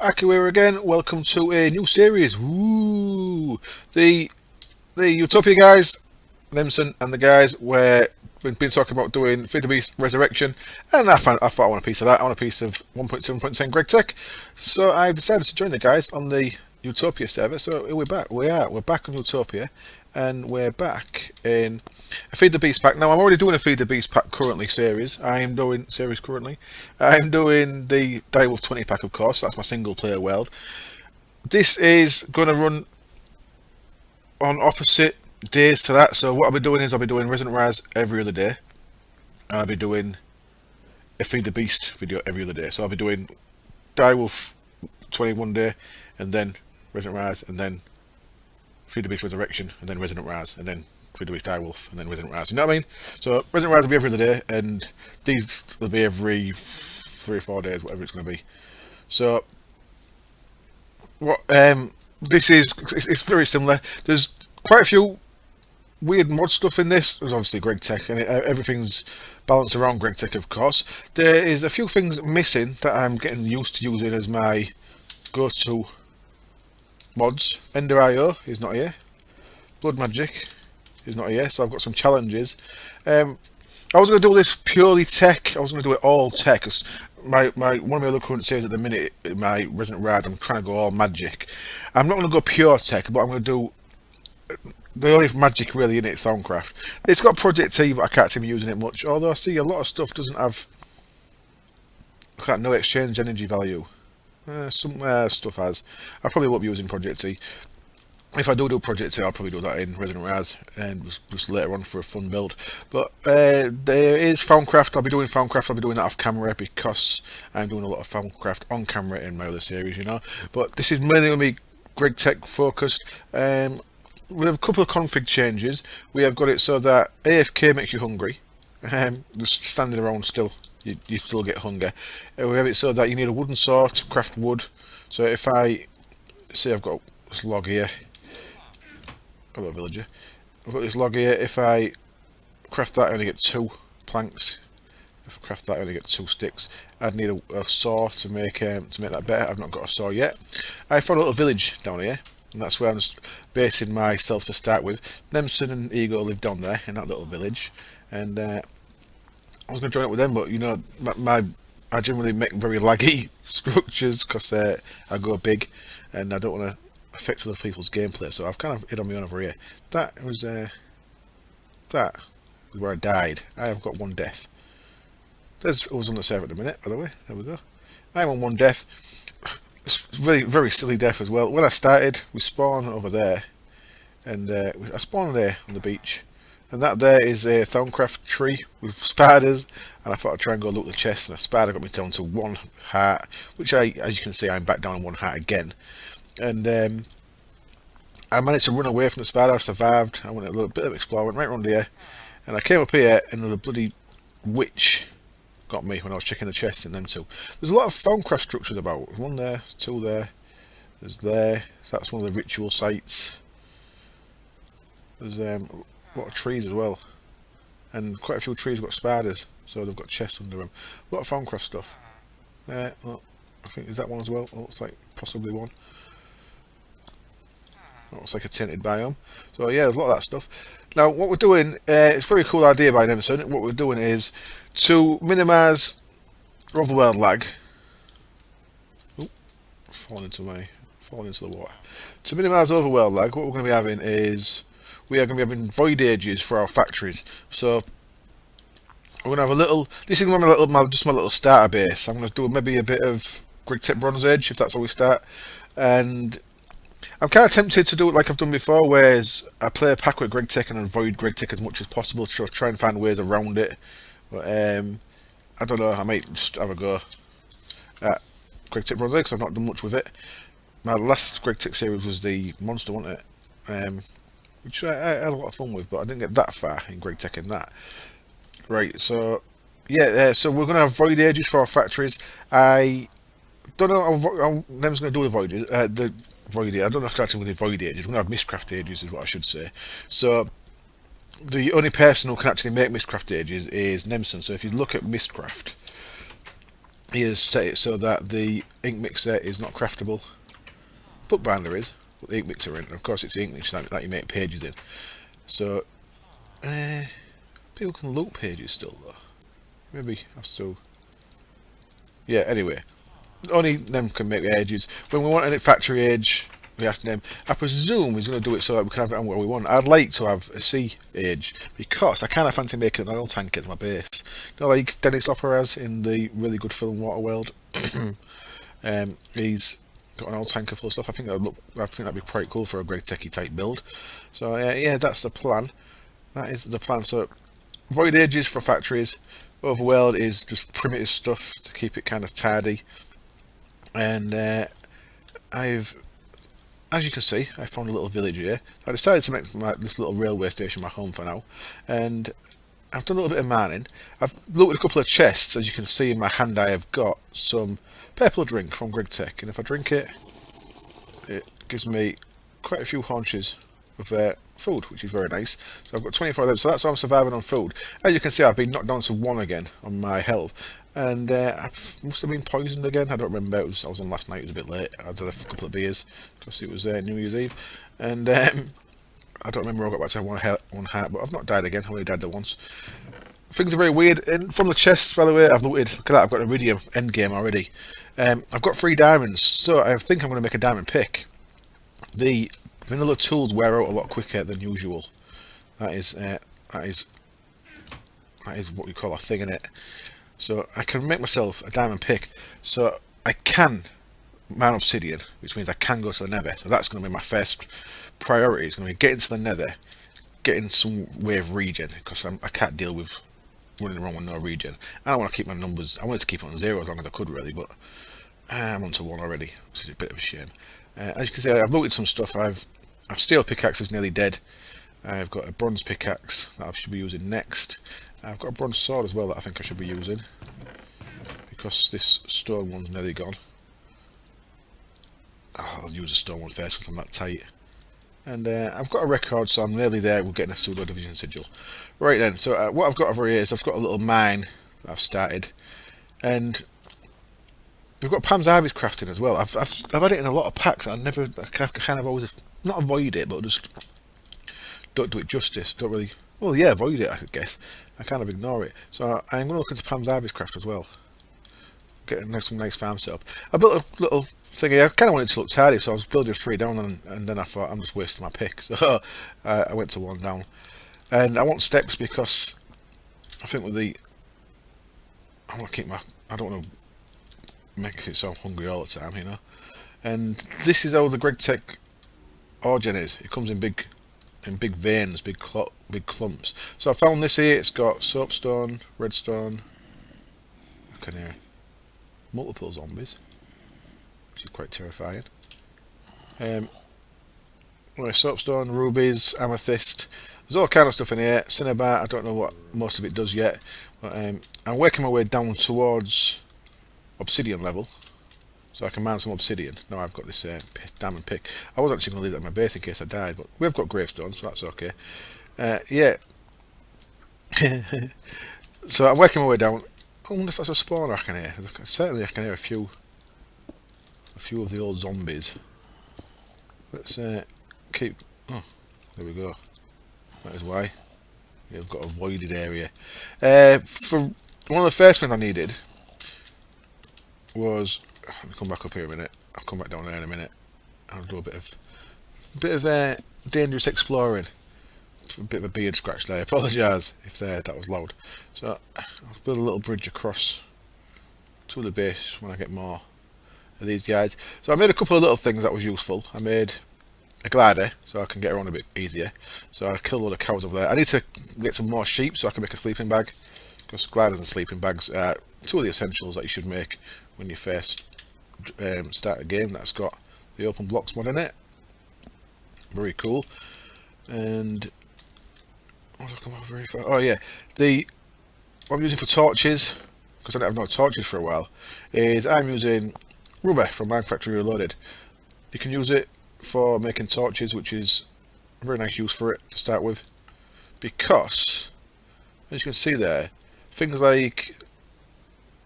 Aki here again. Welcome to a new series. Woo! The Utopia guys, Limson and the guys, we've been talking about doing Feed the Beast Resurrection, and I thought I want a piece of that. I want a piece of 1.7.10 Greg Tech, so I've decided to join the guys on the Utopia server. So here we're back. We're back on Utopia, and we're back in a Feed the Beast pack. Now I'm already doing a Feed the Beast pack currently series. I'm doing the Direwolf 20 pack, of course. That's my single player world. This is going to run on opposite days to that. So what I'll be doing is I'll be doing Resident Rise every other day, and I'll be doing a Feed the Beast video every other day. So I'll be doing Direwolf 21 day, and then Resident Rise, and then Feed the Beast Resurrection, and then Resident Rise, and then Feed the Beast Direwolf, and then Resident Rise. You know what I mean? So Resident Rise will be every other day, and these will be every 3 or 4 days, whatever it's going to be. So what this is, it's very similar. There's quite a few weird mod stuff in this. There's obviously Greg Tech, and everything's balanced around Greg Tech, of course. There is a few things missing that I'm getting used to using as my go-to mods. Ender IO is not here. Blood Magic is not here, so I've got some challenges. I was going to do this purely tech. I was going to do it all tech, because one of my other current series at the minute, my Resident Rad, I'm trying to go all magic. I'm not going to go pure tech, but I'm going to do the only magic really in it is Thaumcraft. It's got Project T, but I can't see me using it much. Although I see a lot of stuff doesn't have no exchange energy value. Some stuff has. I probably won't be using Project T. If I do Project T, I'll probably do that in Resident Rise and just later on for a fun build. But there is Thaumcraft. I'll be doing Thaumcraft. I'll be doing that off camera because I'm doing a lot of Thaumcraft on camera in my other series, you know. But this is mainly going to be Greg Tech focused. With a couple of config changes, we have got it so that AFK makes you hungry. Just standing around still, you still get hunger. We have it so that you need a wooden saw to craft wood. So if I say I've got this log here, hello villager, I've got this log here. If I craft that, I only get 2 planks. If I craft that, I only get 2 sticks. I'd need a saw to make that better. I've not got a saw yet. I found a little village down here, and that's where I'm just basing myself to start with. Nemson and Ego live down there in that little village, and I was going to join up with them, but you know, I generally make very laggy structures because I go big, and I don't want to affect other people's gameplay. So I've kind of hid on my own over here. That was where I died. I have got 1 death. I was on the server at the minute, by the way. There we go. I'm on 1 death. It's really very silly death as well. When I started, we spawned over there, and I spawned there on the beach, and that there is a Thaumcraft tree with spiders, and I thought I'd try and go loot the chest, and a spider got me down to 1 heart, which as you can see, I'm back down on 1 heart again, and I managed to run away from the spider. I survived. I went a little bit of exploring, right around here, and I came up here, and the bloody witch got me when I was checking the chests in them too. There's a lot of Thaumcraft structures about. 1 there, 2 there, there's there. That's one of the ritual sites. There's a lot of trees as well, and quite a few trees have got spiders, so they've got chests under them. A lot of Thaumcraft stuff. Well, I think is that one as well. It looks like possibly one. That looks like a tinted biome. So yeah, there's a lot of that stuff. Now what we're doing, it's a very cool idea by Nemson. What we're doing is to minimise overworld lag. Oop, falling into the water. To minimise overworld lag, what we're going to be having is we are going to be having void ages for our factories. So we're going to have a little. This is just my little starter base. I'm going to do maybe a bit of Greg Tech Bronze Age if that's how we start, and I'm kind of tempted to do it like I've done before, whereas I play a pack with Greg Tech and avoid Greg Tech as much as possible to try and find ways around it. But I don't know, I might just have a go at Greg Tech Bronze Age because I've not done much with it. My last Greg Tech series was the monster, wasn't it? Which I had a lot of fun with, but I didn't get that far in Greg Tech in that. Right, so yeah, so we're going to have void ages for our factories. I don't know how Nem's going to do the void ages. I don't know if that's going to be void ages. We're going to have Mistcraft ages, is what I should say. So the only person who can actually make Mistcraft ages is Nemson. So if you look at Mistcraft, he has set it so that the ink mixer is not craftable. Bookbinder is, but the ink mixer in. And of course, it's the ink mixer that you make pages in. So, people can loot pages still though. Maybe I'll still. Yeah. Anyway, only them can make pages. When we want a factory age, we ask them. I presume he's going to do it so that we can have it on what we want. I'd like to have a sea age because I kind of fancy making an oil tank as my base. You know, like Dennis Hopper has in the really good film Waterworld. He's got an oil tanker full of stuff. I think that'd be quite cool for a Greg Techie type build. So yeah, that's the plan. That is the plan. So void ages for factories. Overworld is just primitive stuff to keep it kind of tidy. And as you can see, I found a little village here. I decided to make this little railway station my home for now, and I've done a little bit of mining. I've looked at a couple of chests. As you can see in my hand, I have got some purple drink from Greg Tech, and if I drink it, it gives me quite a few haunches of food, which is very nice. So I've got 24 of them, so that's how I'm surviving on food. As you can see, I've been knocked down to 1 again on my health, and I must have been poisoned again. I don't remember. I was on last night. It was a bit late. I had a couple of beers because it was New Year's Eve, and I don't remember. I got back to one heart, but I've not died again. I only died there once. Things are very weird. And from the chests, by the way, I've looted. Look at that. I've got an iridium endgame already. I've got 3 diamonds, so I think I'm going to make a diamond pick. The vanilla tools wear out a lot quicker than usual. That is what we call a thing in it. So I can make myself a diamond pick. So I can mine obsidian, which means I can go to the nether. So that's going to be my first priority. It's going to be getting to the nether, getting some way of regen, because I can't deal with running around with no regen. I don't want to keep my numbers. I wanted to keep it on 0 as long as I could, really, but I'm on to 1 already, which is a bit of a shame. As you can see, I've looted some stuff. I've steel pickaxe is nearly dead. I've got a bronze pickaxe that I should be using next. I've got a bronze sword as well that I think I should be using, because this stone one's nearly gone. I'll use the stone one first because I'm that tight. And I've got a record, so I'm nearly there. We're getting a pseudo division sigil. Right then, so what I've got over here is I've got a little mine that I've started, and we've got Pam's Harvest crafting as well. I've had it in a lot of packs. I kind of always not avoid it, but just don't do it justice. Don't really. Well, yeah, avoid it, I guess. I kind of ignore it. So I'm going to look into Pam's Harvest craft as well. Get some nice farm set up. I built a little thing here. I kind of wanted to look tidy, so I was building 3 down, and then I thought I'm just wasting my pick. So I went to 1 down. And I want steps because I think with the. I want to keep my. I don't want to make it so I'm hungry all the time, you know. And this is how the Greg Tech origin is. It comes in big veins, big clumps. So I found this here. It's got soapstone, redstone. I can hear multiple zombies, which is quite terrifying. Soapstone, rubies, amethyst. There's all kind of stuff in here. Cinnabar. I don't know what most of it does yet, but I'm working my way down towards obsidian level, so I can mine some obsidian. Now I've got this diamond pick. I was actually going to leave that in my base in case I died, but we've got gravestones, so that's okay. Yeah. So I'm working my way down. I wonder if that's a spawner I can hear. Certainly I can hear a few of the old zombies. Let's keep. Oh, there we go. That is why. Yeah, I've got a voided area. For one of the first things I needed was. Let me come back up here a minute. I'll come back down there in a minute. I'll do a bit of dangerous exploring. A bit of a beard scratch there. I apologise if that was loud. So I'll build a little bridge across to the base when I get more of these guys. So I made a couple of little things that was useful. I made a glider so I can get around a bit easier. So I killed a lot of cows over there. I need to get some more sheep so I can make a sleeping bag, because gliders and sleeping bags are 2 of the essentials that you should make when you first start a game that's got the open blocks mod in it. Very cool. And what have I come over here for? Oh yeah, what I'm using for torches, because I don't have no torches for a while, is I'm using rubber from Mine Factory Reloaded. You can use it for making torches, which is a very nice use for it to start with, because as you can see there, things like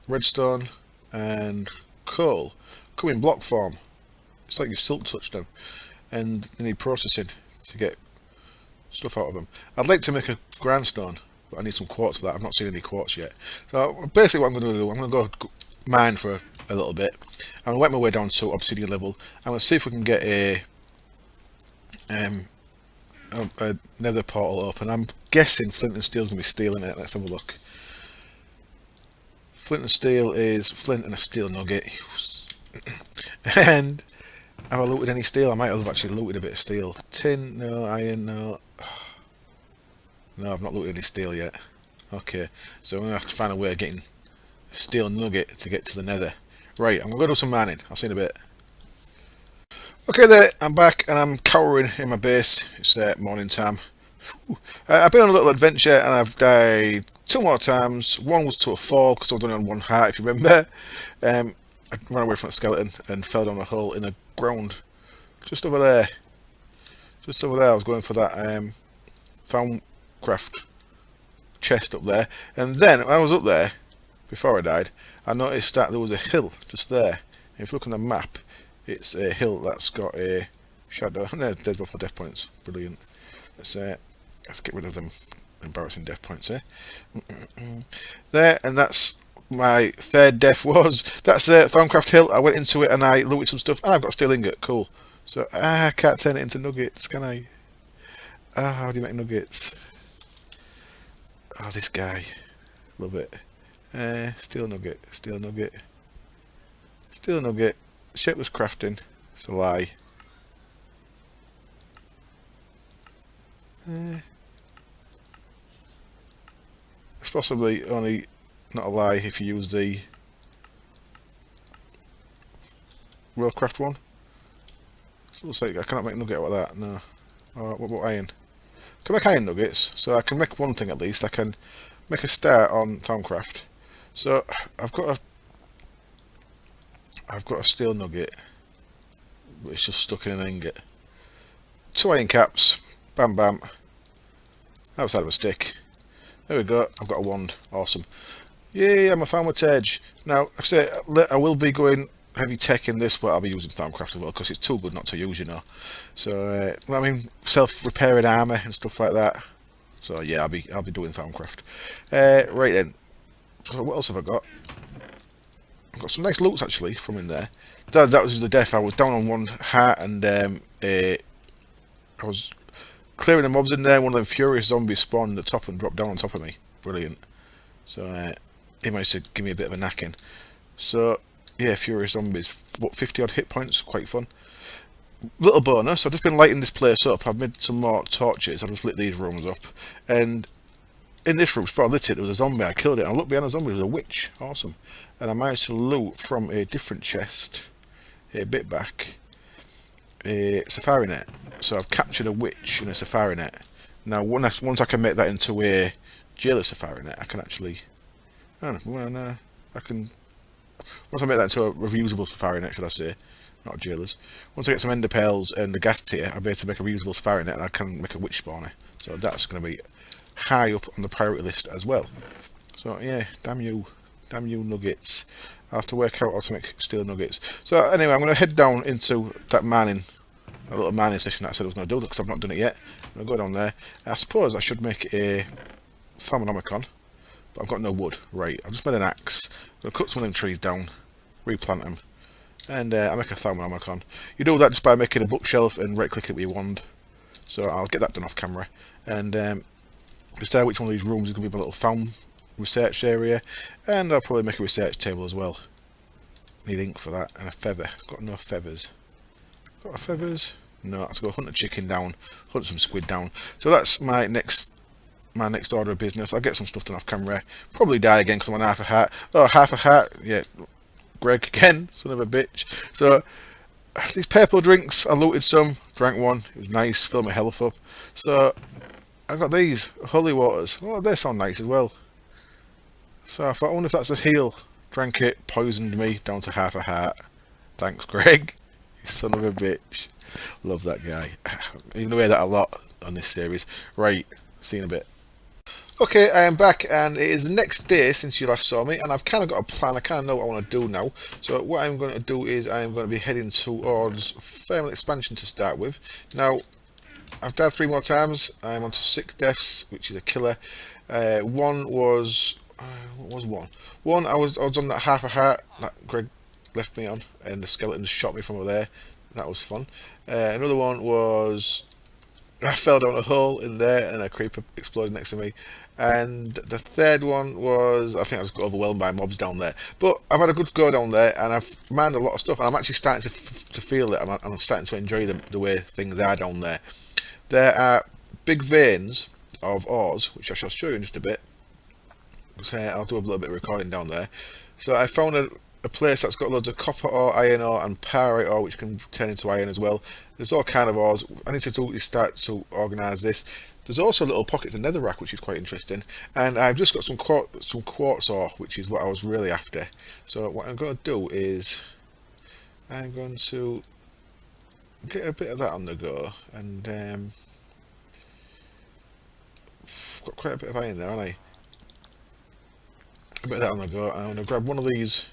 redstone, and coal come in block form. It's like you've silk touched them, and they need processing to get stuff out of them. I'd like to make a grindstone, but I need some quartz for that. I've not seen any quartz yet. So basically what I'm going to do, I'm going to go mine for a little bit. I'm going to work my way down to obsidian level. I'm going to see if we can get a nether portal open. I'm guessing flint and steel is going to be steel in it. Let's have a look. Flint and steel is flint and a steel nugget. And have I looted any steel? I might have actually looted a bit of steel. Tin, no. Iron, no. No, I've not looted any steel yet. Okay, so I'm going to have to find a way of getting a steel nugget to get to the nether. Right, I'm going to go do some mining. I'll see you in a bit. Okay there, I'm back and I'm cowering in my base. It's morning time. I've been on a little adventure and I've died 2 more times. One was to a fall because I was only on 1 heart, if you remember. I ran away from a skeleton and fell down a hole in the ground. Just over there. Just over there, I was going for that Thaumcraft chest up there. And then, when I was up there, before I died, I noticed that there was a hill just there. And if you look on the map, it's a hill that's got a shadow. No, there's both my death points. Brilliant. Let's get rid of them embarrassing death points here. There, and that's my 3rd death was. That's Thaumcraft Hill. I went into it and I looted some stuff, and I've got a steel ingot. Cool. So I can't turn it into nuggets, can I? How do you make nuggets? Oh, this guy. Love it. Steel nugget, steel nugget, steel nugget. Shapeless crafting. It's a lie. It's possibly only not a lie if you use the Worldcraft one. So it looks like I cannot make nugget out of that. No. What about iron? I can make iron nuggets, so I can make one thing at least. I can make a start on Thaumcraft. So I've got a steel nugget, but it's just stuck in an ingot. 2 iron caps, bam bam. Outside of a stick. There we go. I've got a wand. Awesome. Yay! I'm a Thaumatage. Now I say I will be going heavy tech in this, but I'll be using Thaumcraft as well because it's too good not to use, you know. So I mean, self-repairing armor and stuff like that. So yeah, I'll be doing Thaumcraft. Right then. So what else have I got? I've got some nice loots actually from in there. That was the death. I was down on 1 heart and I was clearing the mobs in there. One of them furious zombies spawned at the top and dropped down on top of me. Brilliant. So he managed to give me a bit of a knacking. So yeah, furious zombies. What, 50 odd hit points? Quite fun. Little bonus. I've just been lighting this place up. I've made some more torches. I've just lit these rooms up and. In this room, before I lit it, there was a zombie. I killed it. And I looked behind the zombie. There was a witch. Awesome. And I managed to loot from a different chest, a bit back, a safari net. So I've captured a witch in a safari net. Now, once I can make that into a jailer safari net, I can actually. I don't know. Well, I can. Once I make that into a reusable safari net, should I say? Not jailers. Once I get some ender pearls and the gas tier, I'll be able to make a reusable safari net, and I can make a witch spawner. So that's going to be high up on the priority list as well. So yeah, damn you nuggets. I'll have to work out how to make steel nuggets. So anyway, I'm going to head down into that a little mining session that I said I was going to do because I've not done it yet. I'm going to go down there. I suppose I should make a Thermonomicon, but I've got no wood. Right, I've just made an axe. I'm going to cut some of them trees down, replant them, and I'll make a Thermonomicon. You do that just by making a bookshelf and right clicking it with your wand. So I'll get that done off camera. And decide which one of these rooms is going to be my little farm research area, and I'll probably make a research table as well. Need ink for that, and a feather. Got no feathers. Got a feathers? No, I have to go hunt a chicken down, hunt some squid down. So that's my next order of business. I'll get some stuff done off camera. Probably die again because I'm on half a heart. Oh, half a heart. Yeah, Greg again, son of a bitch. So these purple drinks, I looted some, drank one. It was nice, filled my health up. So I got these holy waters. Oh, they sound nice as well. So I thought, I wonder if that's a heal. Drank it, poisoned me down to half a heart. Thanks, Greg. You son of a bitch. Love that guy. You're gonna hear that a lot on this series. Right, see you in a bit. Okay, I am back, and it is the next day since you last saw me, and I've kind of got a plan. I kind of know what I want to do now. So what I'm going to do is I am going to be heading towards thermal expansion to start with. Now, I've died 3 more times. I'm on to 6 deaths, which is a killer. One was what was one? One I was on that half a heart that Greg left me on, and the skeletons shot me from over there. That was fun. Another one was I fell down a hole in there and a creeper exploded next to me. And the third one was I think I just got overwhelmed by mobs down there. But I've had a good go down there and I've mined a lot of stuff and I'm actually starting to feel it and I'm starting to enjoy the way things are down there. There are big veins of ores, which I shall show you in just a bit. So I'll do a little bit of recording down there. So I found a place that's got loads of copper ore, iron ore and pyrite ore, which can turn into iron as well. There's all kind of ores. I need to start to organise this. There's also little pockets of netherrack, which is quite interesting. And I've just got some quartz ore, which is what I was really after. So what I'm going to do is I'm going to get a bit of that on the go. And got quite a bit of iron there, haven't I? A bit of that on the go. I'm going to grab one of these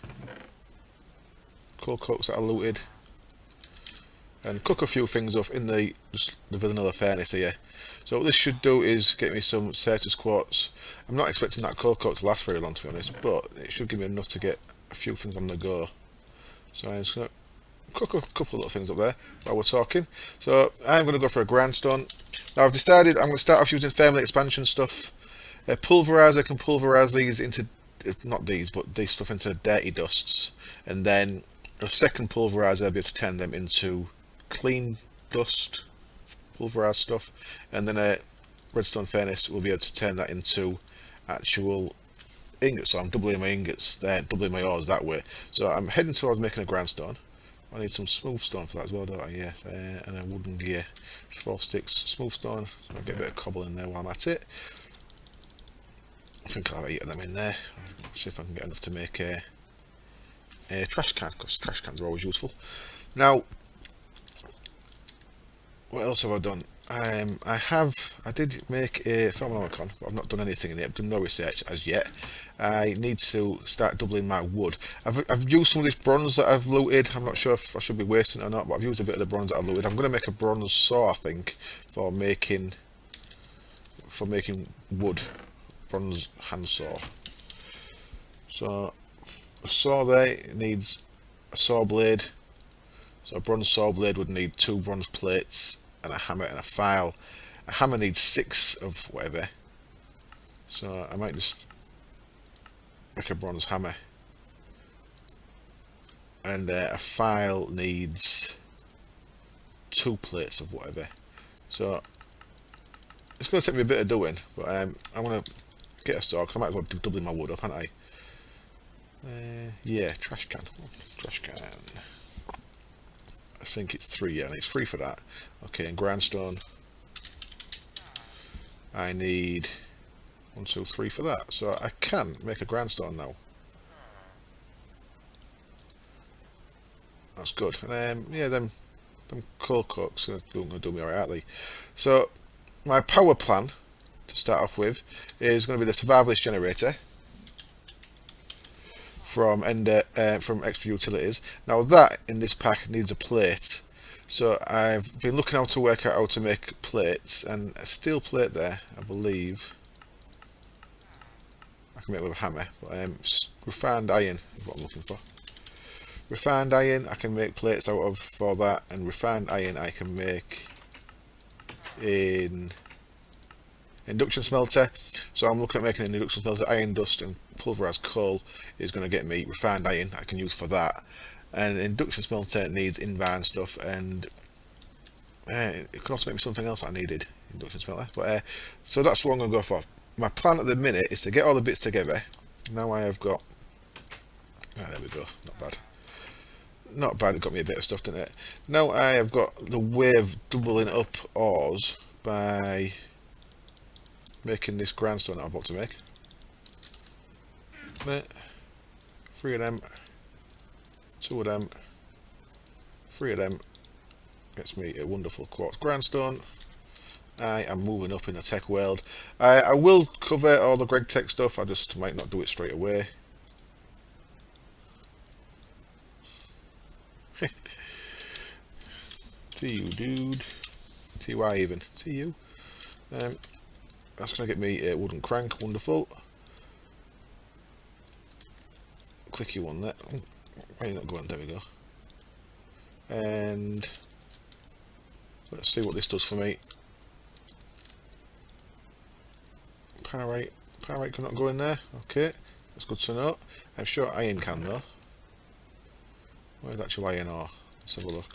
coal cokes that I looted and cook a few things up in the vanilla furnace here. So what this should do is get me some Certus quartz. I'm not expecting that coal coke to last very long, to be honest, but it should give me enough to get a few things on the go. So I'm just going to cook a couple of little things up there while we're talking. So I'm going to go for a grindstone. Now I've decided I'm going to start off using thermal expansion stuff. Pulverizer can pulverize these into, not these, but these stuff into dirty dusts, and then a second pulverizer will be able to turn them into clean dust, pulverized stuff, and then a redstone furnace will be able to turn that into actual ingots. So I'm doubling my ingots there, doubling my ores that way. So I'm heading towards making a grindstone. I need some smooth stone for that as well, don't I? Yeah, and a wooden gear. 4 sticks, smooth stone. So I'll get a bit of cobble in there while I'm at it. I think I'll have 8 of them in there. See if I can get enough to make a trash can, because trash cans are always useful. Now, what else have I done? I did make a thermonomicon, but I've not done anything in it. I've done no research as yet. I need to start doubling my wood. I've used some of this bronze that I've looted. I'm not sure if I should be wasting it or not, but I've used a bit of the bronze that I've looted. I'm going to make a bronze saw, I think, for making wood. Bronze hand saw. So a saw there needs a saw blade. So a bronze saw blade would need 2 bronze plates and a hammer and a file. A hammer needs 6 of whatever. So I might just make a bronze hammer. And a file needs 2 plates of whatever. So it's going to take me a bit of doing, but I'm going to get a saw because I might as well be doubling my wood up, haven't I? Yeah, trash can. Trash can. I think it's 3, yeah, and it's 3 for that. Okay, and grindstone. I need 1, 2, 3 for that. So I can make a grindstone now. That's good. And yeah, them coal cokes are going to do me alright, aren't they? So my power plan to start off with is going to be the survivalist generator from extra utilities. Now that in this pack needs a plate, so I've been looking how to work out how to make plates, and a steel plate there, I believe I can make with a hammer, but refined iron is what I'm looking for. Refined iron I can make plates out of for that, and refined iron I can make in induction smelter. So I'm looking at making an induction smelter. Iron dust and pulverized coal is going to get me refined iron I can use for that. And induction smelter needs inbound stuff, and it can also make me something else I needed. Induction smelter. But so that's what I'm going to go for. My plan at the minute is to get all the bits together. Now I have got. There we go. Not bad. Not bad. It got me a bit of stuff, didn't it? Now I have got the way of doubling up ores by making this grindstone that I'm about to make. 3 of them, 2 of them, 3 of them gets me a wonderful quartz grindstone. I am moving up in the tech world. I will cover all the Greg Tech stuff, I just might not do it straight away. To you, dude. TY even. To you. That's going to get me a wooden crank. Wonderful. Click you on that. Why are you not going? There we go. And let's see what this does for me. Pyrite cannot go in there. Okay, that's good to know. I'm sure iron can though. Where's actual iron ore? Let's have a look.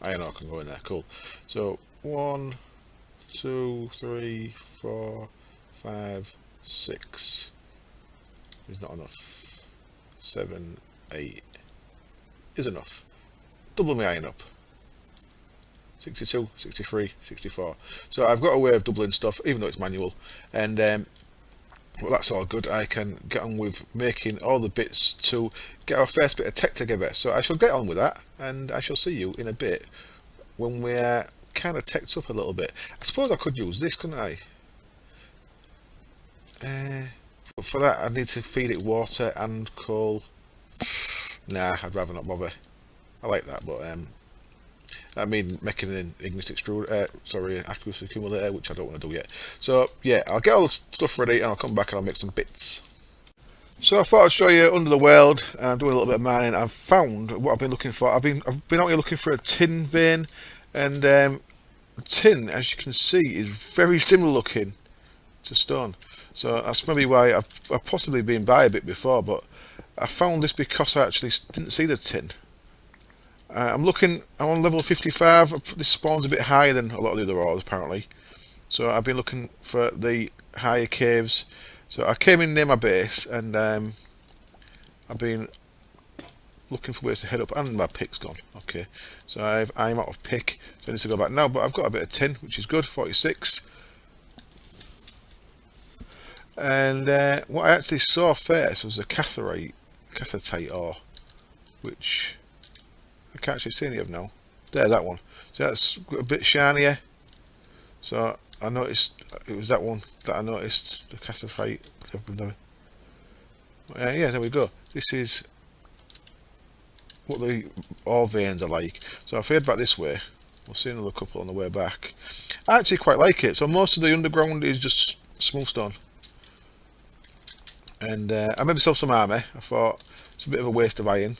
Iron ore can go in there. Cool. So 1, 2, 3, 4, 5, 6 is not enough. 7, 8 is enough. Double my iron up. 62, 63, 64. So I've got a way of doubling stuff, even though it's manual. And well, that's all good. I can get on with making all the bits to get our first bit of tech together. So I shall get on with that, and I shall see you in a bit when we're kind of teched up a little bit. I suppose I could use this, couldn't I? But for that, I need to feed it water and coal. Nah, I'd rather not bother. I like that, but I mean, making an ignis extruder, aqueous accumulator, which I don't want to do yet. So yeah, I'll get all the stuff ready and I'll come back and I'll make some bits. So I thought I'd show you under the world. I'm doing a little bit of mining. I've found what I've been looking for. I've been out here looking for a tin vein, and tin, as you can see, is very similar looking to stone. So that's maybe why I've possibly been by a bit before, but I found this because I actually didn't see the tin. I'm on level 55. This spawns a bit higher than a lot of the other ores apparently. So I've been looking for the higher caves. So I came in near my base and I've been looking for ways to head up, and my pick's gone. Okay, so I'm out of pick, so I need to go back now, but I've got a bit of tin, which is good, 46. And what I actually saw first was a cassiterite ore, which I can't actually see any of now. There, that one. So that's a bit shinier. So I noticed it was that one that I noticed, the cassiterite. Yeah, there we go. This is what the ore veins are like. So if I head back this way, we'll see another couple on the way back. I actually quite like it. So most of the underground is just smooth stone. And I made myself some armour. I thought it's a bit of a waste of iron,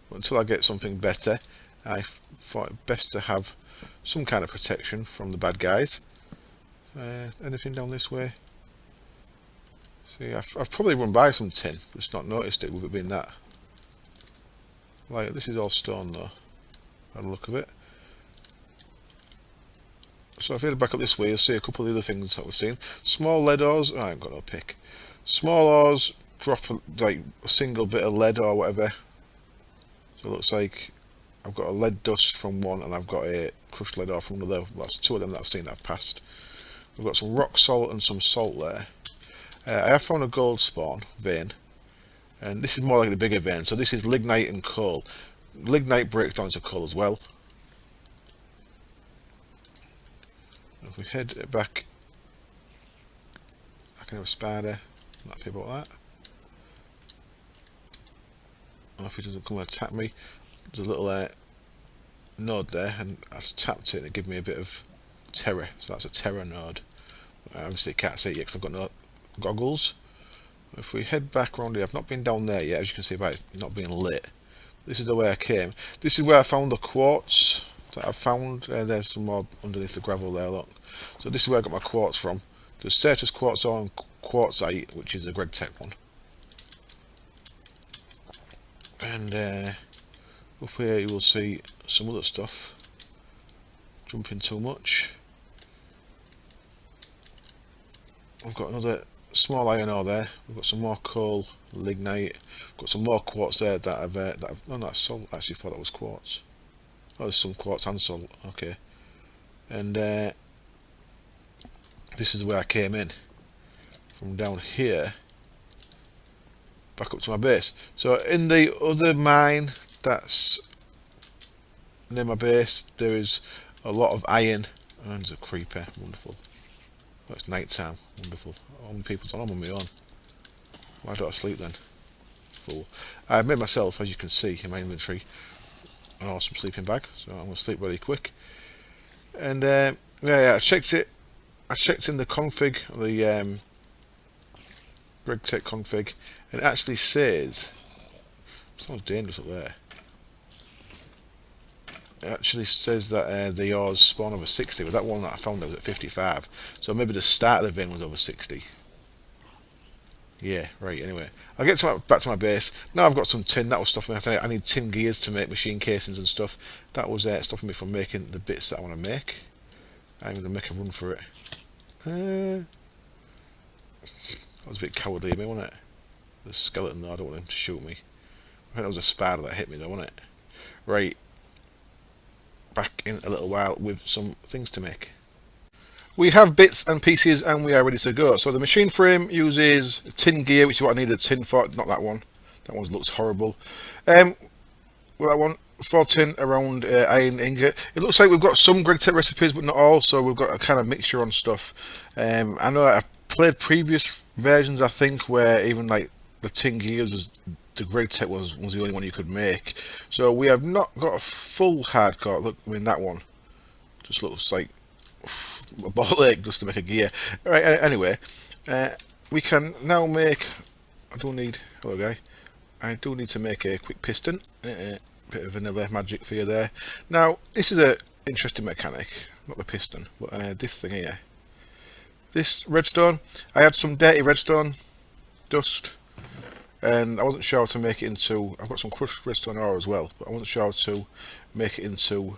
but until I get something better, I thought it best to have some kind of protection from the bad guys. Anything down this way? See, I've probably run by some tin, but just not noticed it with it being that. Like, this is all stone though, by the look of it. So if you head back up this way, you'll see a couple of the other things that we've seen. Small lead ores. Oh, I haven't got no pick. Small ores drop like a single bit of lead or whatever. So it looks like I've got a lead dust from one, and I've got a crushed lead ore from another. Well, that's two of them that I've seen that I've passed. We've got some rock salt and some salt there. I have found a gold spawn vein, and this is more like the bigger vein. So this is lignite and coal. Lignite breaks down to coal as well. If we head back, I can have a spider. I'm not happy about that. I if he doesn't come and attack me. There's a little node there, and I tapped it and it gave me a bit of terror. So that's a terror node. Obviously can't see it yet because I've got no goggles. If we head back around here, I've not been down there yet, as you can see by it not being lit. This is the way I came. This is where I found the quartz that I found. There's some more underneath the gravel there, look. So this is where I got my quartz from. There's Certus quartz and quartzite, which is a Greg Tech one. And up here you will see some other stuff. Jumping too much. We've got another small iron ore there. We've got some more coal, lignite. We've got some more quartz there that I've no, that's salt. I actually thought that was quartz. Oh, there's some quartz and salt. Okay. And this is where I came in. From down here back up to my base. So in the other mine that's near my base, there is a lot of iron. And there's a creeper, wonderful. Oh, it's night time, wonderful. All the people's on, I'm on my own. Why don't I sleep then? Fool. I've made myself, as you can see in my inventory, an awesome sleeping bag, so I'm going to sleep really quick. And yeah, I checked it. I checked in the config, the GregTech config, and it actually says, sounds dangerous up there. It actually says that the ores spawn over 60, but that one that I found there was at 55. So maybe the start of the vein was over 60. Yeah, right, anyway. I'll get to back to my base. Now I've got some tin, that was stopping me. I need tin gears to make machine casings and stuff. That was stopping me from making the bits that I want to make. I'm going to make a run for it. That was a bit cowardly of me, wasn't it? The skeleton though, I don't want him to shoot me. I think that was a spider that hit me though, wasn't it? Right. Back in a little while with some things to make. We have bits and pieces and we are ready to go. So the machine frame uses tin gear, which is what I needed tin for, not that one. That one looks horrible. Well, that one, 4 tin around iron ingot. It looks like we've got some GregTech recipes, but not all, so we've got a kind of mixture on stuff. I know I've played previous versions, I think, where even like the tin gears was the GregTech was the only one you could make. So we have not got a full hardcore. Look, I mean that one just looks like a ball ache just to make a gear. Right. Anyway, we can now make. Hello guy. I do need to make a quick piston. Bit of vanilla magic for you there. Now this is a interesting mechanic, not the piston, but this thing here. This redstone. I had some dirty redstone dust. And I wasn't sure how to make it into. I've got some crushed redstone ore as well, but I wasn't sure how to make it into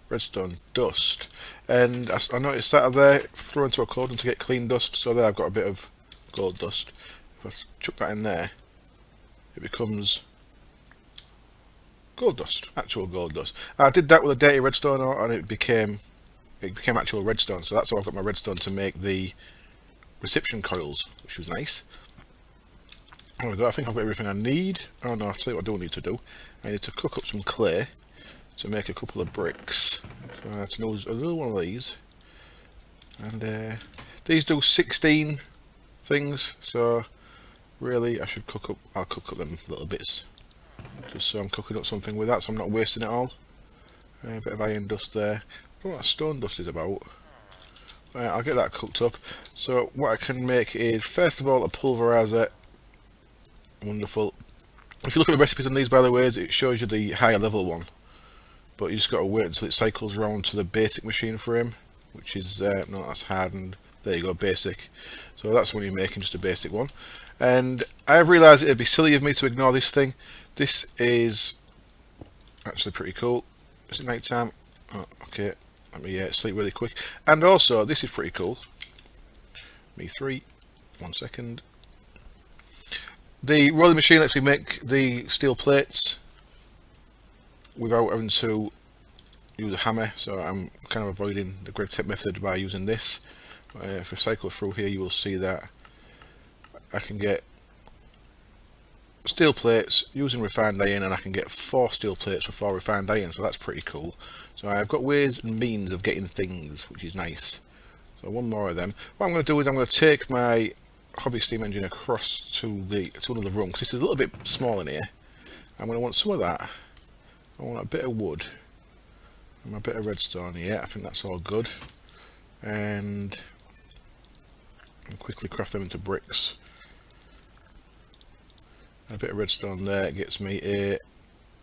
redstone dust. And I noticed that there, throw into a cauldron to get clean dust. So there, I've got a bit of gold dust. If I chuck that in there, it becomes gold dust, actual gold dust. I did that with a dirty redstone ore, and it became actual redstone. So that's how I've got my redstone to make the reception coils, which was nice. There we go, I think I've got everything I need. Oh no, I'll tell you what I do need to do. I need to cook up some clay to make a couple of bricks. So I have to use a little one of these. And these do 16 things, so really I'll cook up them little bits. Just so I'm cooking up something with that, so I'm not wasting it all. A bit of iron dust there. I don't know what stone dust is about. I'll get that cooked up. So what I can make is, first of all, a pulverizer. Wonderful. If you look at the recipes on these, by the way, it shows you the higher level one, but you just got to wait until it cycles around to the basic machine frame, which is no, that's hardened. There you go, basic. So that's when you're making just a basic one. And I've realised it'd be silly of me to ignore this thing. This is actually pretty cool. Is it night time? Oh, okay. Let me sleep really quick. And also, this is pretty cool. Me 3. 1 second. The rolling machine lets me make the steel plates without having to use a hammer, so I'm kind of avoiding the GregTech method by using this. If I cycle through here, you will see that I can get steel plates using refined iron, and I can get 4 steel plates for 4 refined iron, so that's pretty cool. So I've got ways and means of getting things, which is nice. So one more of them. What I'm going to do is I'm going to take my hobby steam engine across to one of the rungs. This is a little bit small in here. I'm going to want some of that. I want a bit of wood and a bit of redstone. Yeah, I think that's all good. And quickly craft them into bricks. And a bit of redstone there gets me a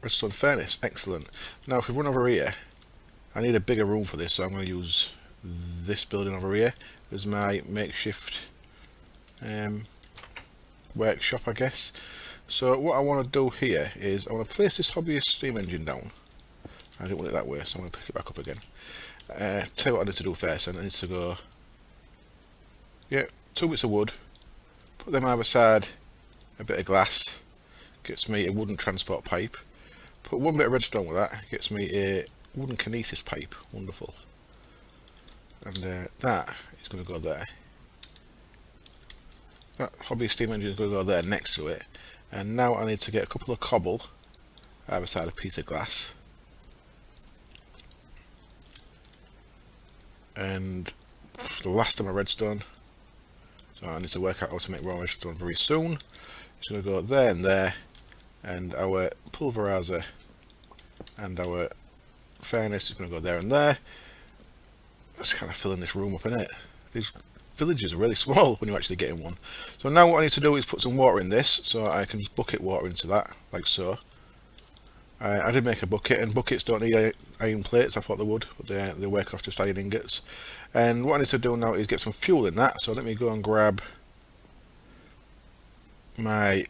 redstone furnace. Excellent. Now if we run over here, I need a bigger room for this, so I'm going to use this building over here as my makeshift workshop, I guess. So what I want to do here is I want to place this hobbyist steam engine down. I didn't want it that way, so I'm going to pick it back up again. Tell you what I need to do first, and I need to go, yeah, 2 bits of wood, put them either side, a bit of glass, gets me a wooden transport pipe, put 1 bit of redstone with that, gets me a wooden kinesis pipe. Wonderful. And that is going to go there. That hobby steam engine is going to go there next to it. And now I need to get a couple of cobble either side a piece of glass. and the last of my redstone. So I need to work out how to make more redstone very soon. It's going to go there and there, and our pulverizer and our furnace is going to go there and there. Just kind of filling this room up, innit? These villages are really small when you actually get in one. So now what I need to do is put some water in this, so I can just bucket water into that, like so. I did make a bucket, and buckets don't need iron plates. I thought they would, but they work off just iron ingots. And what I need to do now is get some fuel in that, so let me go and grab my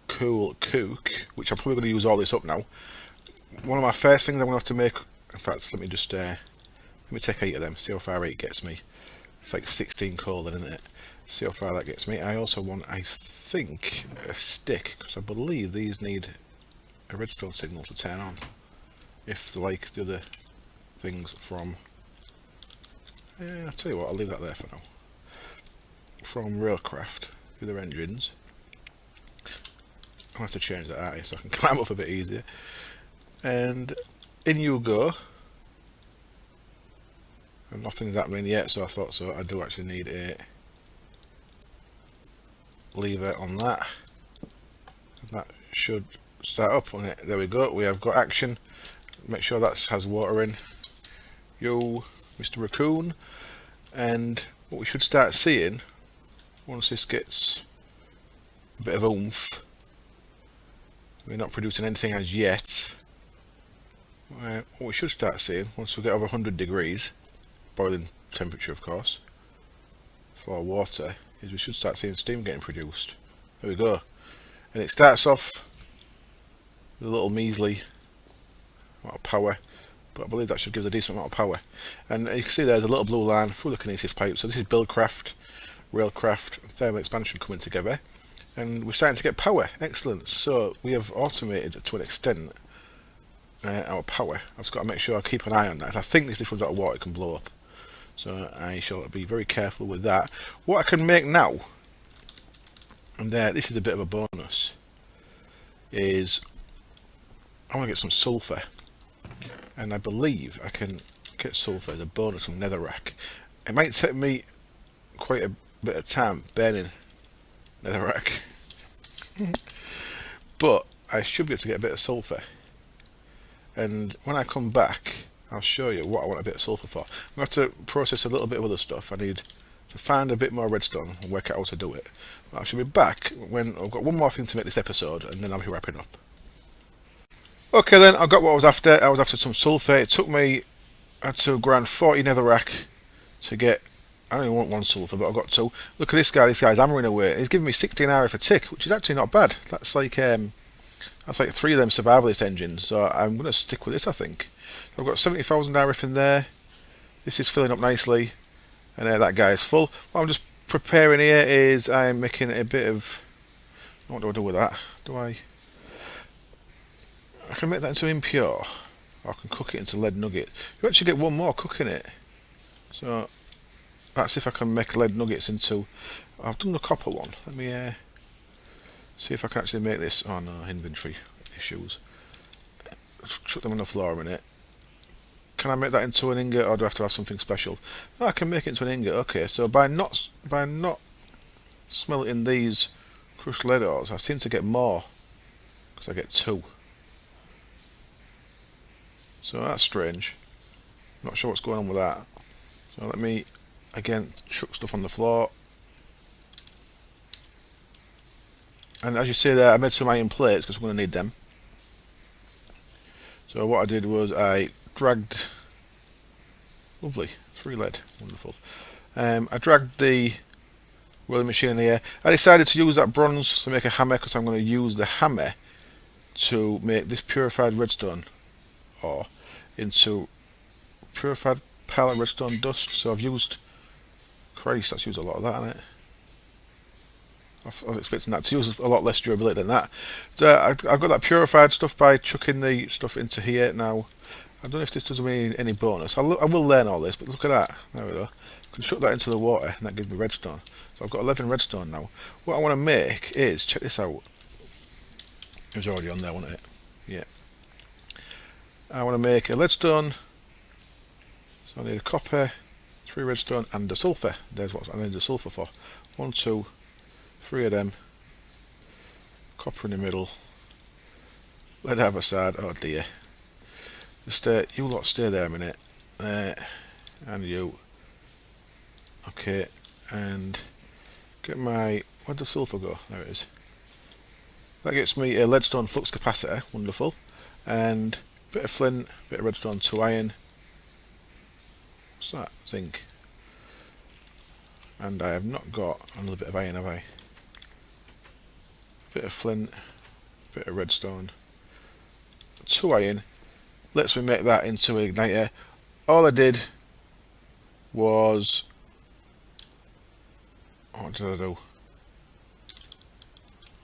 cool cook, which I'm probably going to use all this up now. One of my first things I'm going to have to make, in fact, let me take 8 of them, see how far 8 gets me. It's like 16 coal then, isn't it? See how far that gets me. I also want, I think, a stick, because I believe these need a redstone signal to turn on, if like the other things from I'll tell you what, I'll leave that there for now. From Railcraft with their engines. I'll have to change that out so I can climb up a bit easier. And in you go. And nothing's happening yet, so I thought so. I do actually need a lever on that. And that should start up on it. There we go. We have got action. Make sure that has water in. Yo, Mr. Raccoon. And what we should start seeing once this gets a bit of oomph. We're not producing anything as yet. What we should start seeing once we get over 100 degrees, boiling temperature of course, for water, is we should start seeing steam getting produced. There we go. And it starts off with a little measly amount of power, but I believe that should give us a decent amount of power. And you can see there's a little blue line through the kinesis pipe. So this is Buildcraft, Railcraft, and Thermal Expansion coming together. And we're starting to get power. Excellent. So we have automated to an extent our power. I've just got to make sure I keep an eye on that. I think this runs out of water, it can blow up. So I shall be very careful with that. What I can make now, and this is a bit of a bonus, is I want to get some sulphur. And I believe I can get sulphur as a bonus from netherrack. It might take me quite a bit of time burning netherrack. But I should be able to get a bit of sulphur. And when I come back, I'll show you what I want a bit of sulphur for. I'm going to have to process a little bit of other stuff. I need to find a bit more redstone and work out how to do it. But I should be back when I've got one more thing to make this episode, and then I'll be wrapping up. Okay then, I got what I was after. I was after some sulphur. It took me, I had to grind 40 netherrack to get, I only want 1 sulphur, but I got 2. Look at this guy's hammering away. He's giving me 16 hours for tick, which is actually not bad. That's like 3 of them survivalist engines, so I'm going to stick with this, I think. I've got 70,000 RF in there. This is filling up nicely, and that guy is full. What I'm just preparing here is I'm making a bit of, what do I do with that? I can make that into impure, or I can cook it into lead nugget. You actually get 1 more cooking it. So that's if I can make lead nuggets into, I've done the copper one. Let me see if I can actually make this. Oh no, inventory issues. Chuck them on the floor a minute. Can I make that into an ingot, or do I have to have something special? No, I can make it into an ingot. Okay, so by not smelting these crushed lead ores, I seem to get more, because I get 2. So that's strange. Not sure what's going on with that. So let me again chuck stuff on the floor. And as you see there, I made some iron plates because we're going to need them. So what I did was I dragged, lovely, 3 lead, wonderful. I dragged the rolling machine in here. I decided to use that bronze to make a hammer because I'm going to use the hammer to make this purified redstone ore into purified pellet redstone dust. So I've used, Christ, that's used a lot of that, hasn't it? I was expecting that to use a lot less durability than that. So I've got that purified stuff by chucking the stuff into here now. I don't know if this does me any bonus. I will learn all this, but look at that. There we go. I can chuck that into the water and that gives me redstone. So I've got 11 redstone now. What I want to make is, check this out. It was already on there, wasn't it? Yeah. I want to make a leadstone. So I need a copper, 3 redstone and the sulphur. There's what I need the sulphur for. 1, 2, 3 of them. Copper in the middle. Lead either side. Oh dear. Just you lot stay there a minute. And you. Okay. And get my. Where'd the sulphur go? There it is. That gets me a leadstone flux capacitor. Wonderful. And a bit of flint, a bit of redstone, 2 iron. What's that? Zinc. And I have not got another bit of iron, have I? Bit of flint, bit of redstone, 2 iron. Let's make that into an igniter. All I did was, what did I do?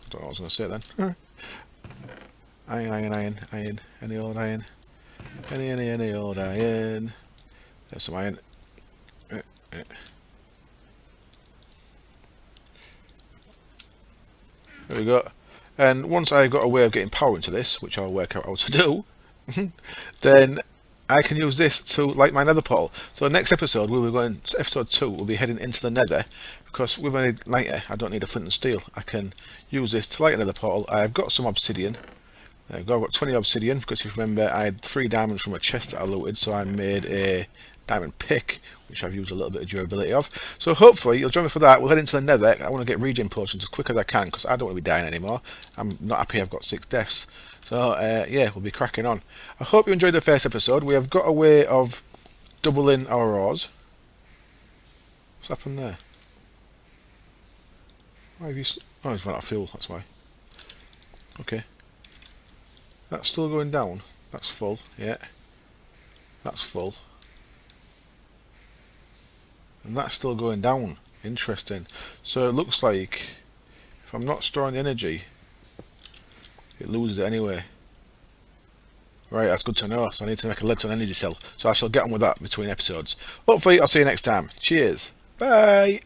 I don't know what I was going to say then. Iron, any old iron, any old iron. There's some iron. There we go. And once I've got a way of getting power into this, which I'll work out how to do, then I can use this to light my nether portal. So next episode, we'll be going, episode 2, we'll be heading into the nether, because with my lighter, I don't need a flint and steel. I can use this to light a nether portal. I've got some obsidian. I've got 20 obsidian, because if you remember, I had 3 diamonds from a chest that I looted, so I made a diamond pick, which I've used a little bit of durability of. So hopefully you'll join me for that. We'll head into the nether. I want to get regen potions as quick as I can, because I don't want to be dying anymore. I'm not happy I've got 6 deaths. So yeah, we'll be cracking on. I hope you enjoyed the first episode. We have got a way of doubling our ores. What's happened there? Why have you... Oh, he's run out of fuel, that's why. Okay. That's still going down. That's full, yeah. That's full. And that's still going down. Interesting. So it looks like if I'm not storing the energy, it loses it anyway. Right, that's good to know. So I need to make a leadstone energy cell. So I shall get on with that between episodes. Hopefully I'll see you next time. Cheers. Bye.